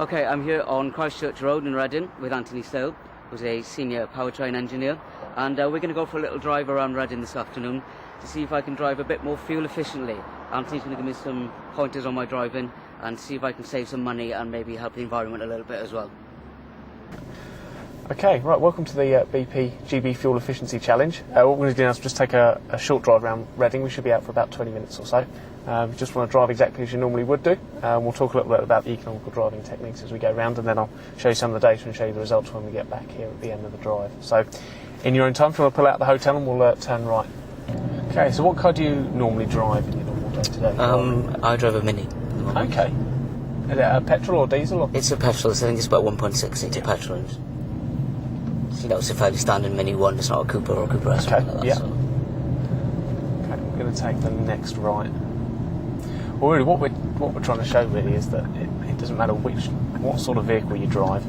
Okay, I'm here on Christchurch Road in Reading with Anthony Still, who's a senior powertrain engineer, and we're going to go for a little drive around Reading this afternoon to see if I can drive a bit more fuel efficiently. Anthony's going to give me some pointers on my driving and see if I can save some money and maybe help the environment a little bit as well. Okay, right, welcome to the BP GB Fuel Efficiency Challenge. What we're going to do now is just take a short drive around Reading. We should be out for about 20 minutes or so. Just want to drive exactly as you normally would do. We'll talk a little bit about the economical driving techniques as we go around, and then I'll show you some of the data and show you the results when we get back here at the end of the drive. So, in your own time, if you want to pull out the hotel and we'll turn right. Okay, so what car do you normally drive in your normal day today? I drive a Mini. Okay. Is it a petrol or diesel? Or? It's a petrol, so I think it's about 1.6 litre petrol. And, you know, it's a fairly standard Mini one, it's not a Cooper or a Cooper S. Okay, like that, yeah. so. Okay, we're going to take the next right. Well, really, what we're trying to show really is that it doesn't matter what sort of vehicle you drive,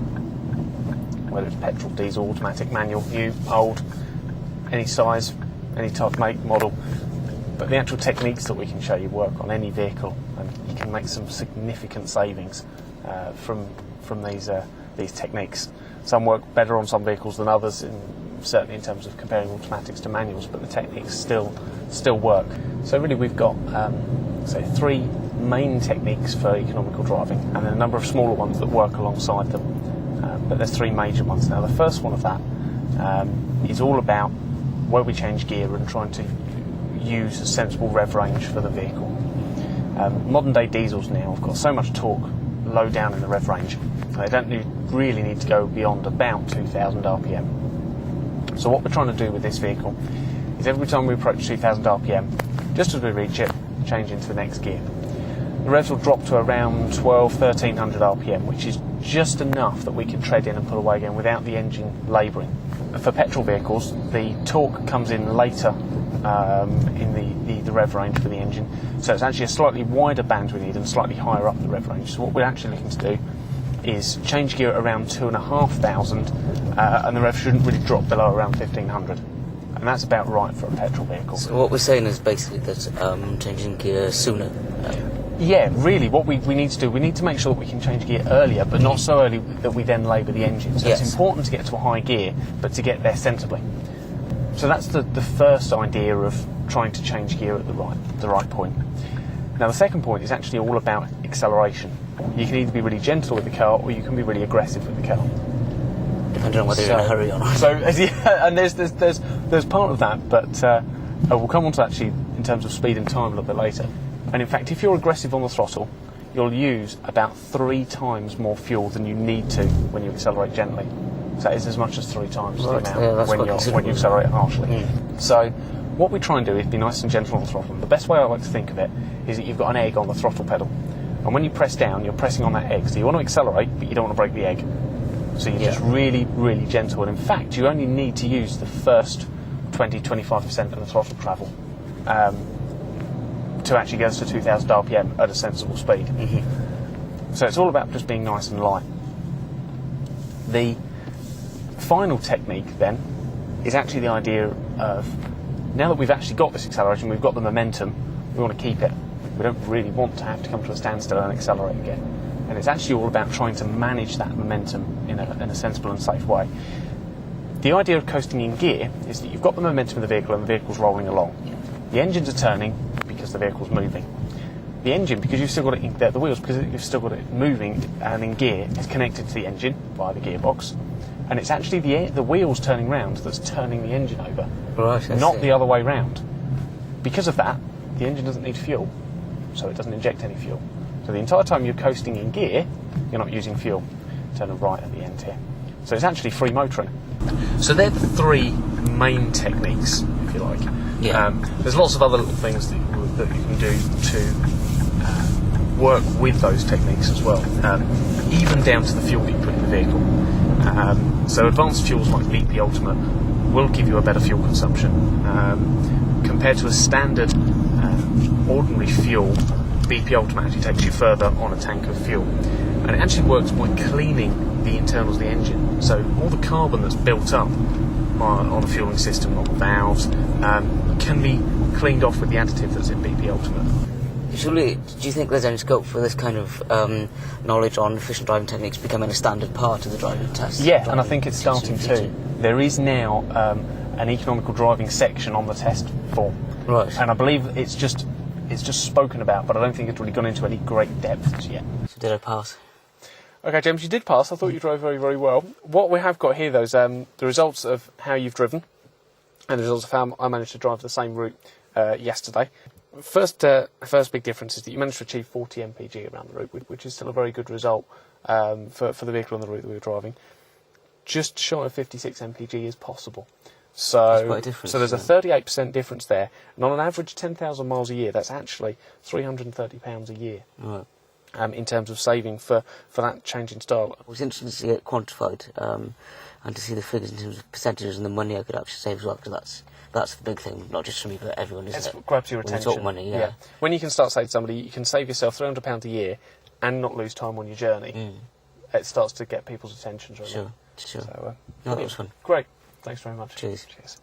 whether it's petrol, diesel, automatic, manual, new, old, any size, any type, make, model, but the actual techniques that we can show you work on any vehicle, and you can make some significant savings from these techniques. Some work better on some vehicles than others, certainly in terms of comparing automatics to manuals, but the techniques still work. So really we've got say 3 main techniques for economical driving, and then a number of smaller ones that work alongside them, but there's 3 major ones. Now the first one of that is all about where we change gear and trying to use a sensible rev range for the vehicle. Modern day diesels now have got so much torque low down in the rev range, they don't really need to go beyond about 2,000 RPM. So what we're trying to do with this vehicle is every time we approach 2,000 RPM, just as we reach it, change into the next gear. The revs will drop to around 1,200-1,300 RPM, which is just enough that we can tread in and pull away again without the engine labouring. For petrol vehicles, the torque comes in later in the rev range for the engine, so it's actually a slightly wider band we need and slightly higher up the rev range. So what we're actually looking to do is change gear at around 2,500, and the rev shouldn't really drop below around 1,500. And that's about right for a petrol vehicle. So what we're saying is basically that changing gear sooner. Yeah, really, what we need to do, we need to make sure that we can change gear earlier, but not so early that we then labour the engine. So yes. It's important to get to a high gear, but to get there sensibly. So that's the first idea of trying to change gear at the right point. Now the second point is actually all about acceleration. You can either be really gentle with the car, or you can be really aggressive with the car. Depending on whether you're in a hurry or not. So yeah, and there's part of that, but we'll come on to actually in terms of speed and time a little bit later. And in fact, if you're aggressive on the throttle, you'll use about 3 times more fuel than you need to when you accelerate gently. So that is as much as 3 times the amount when you accelerate harshly. Mm. So what we try and do is be nice and gentle on the throttle. The best way I like to think of it is that you've got an egg on the throttle pedal, and when you press down, you're pressing on that egg. So you want to accelerate, but you don't want to break the egg. So you're just really, really gentle. And in fact, you only need to use the first 20-25% of the throttle travel to actually get us to 2,000 RPM at a sensible speed. Mm-hmm. So it's all about just being nice and light. The final technique then is actually the idea of, now that we've actually got this acceleration, we've got the momentum, we want to keep it. We don't really want to have to come to a standstill and accelerate again. And it's actually all about trying to manage that momentum in a sensible and safe way. The idea of coasting in gear is that you've got the momentum of the vehicle and the vehicle's rolling along. The engines are turning because the vehicle's moving. The engine, because you've still got it the wheels, because you've still got it moving and in gear, is connected to the engine via the gearbox, and it's actually the wheels turning round that's turning the engine over, right, not the other way round. Because of that, the engine doesn't need fuel, so it doesn't inject any fuel. So the entire time you're coasting in gear, you're not using fuel. Turning right at the end here. So it's actually free motoring. So they're the 3 main techniques, if you like. Yeah. There's lots of other little things that you can do to work with those techniques as well, even down to the fuel that you put in the vehicle. So advanced fuels like BP Ultimate will give you a better fuel consumption. Compared to a standard ordinary fuel, BP Ultimate actually takes you further on a tank of fuel. And it actually works by cleaning the internals of the engine. So all the carbon that's built up on a fueling system, on the valves, can be cleaned off with the additive that's in BP Ultimate. Surely, do you think there's any scope for this kind of knowledge on efficient driving techniques becoming a standard part of the driving test? Yeah, and I think it's starting to. There is now an economical driving section on the test form. Right. And I believe it's just spoken about, but I don't think it's really gone into any great depths yet. So did I pass? Okay, James, you did pass. I thought you drove very, very well. What we have got here, though, is the results of how you've driven and the results of how I managed to drive the same route yesterday. First big difference is that you managed to achieve 40 mpg around the route, which is still a very good result for the vehicle on the route that we were driving. Just shy of 56 mpg is possible. So, quite a difference, so there's a 38% difference there. And on an average 10,000 miles a year, that's actually £330 a year. Right. In terms of saving for that change in style. It was interesting to see it quantified and to see the figures in terms of percentages and the money I could actually save as well, because that's the big thing, not just for me, but everyone, isn't it? It grabs your When we attention. talk money, yeah. When you can start saying to somebody, you can save yourself £300 a year and not lose time on your journey, it starts to get people's attention. Sure. So, No, that was fun. Great. Thanks very much. Cheers. Cheers.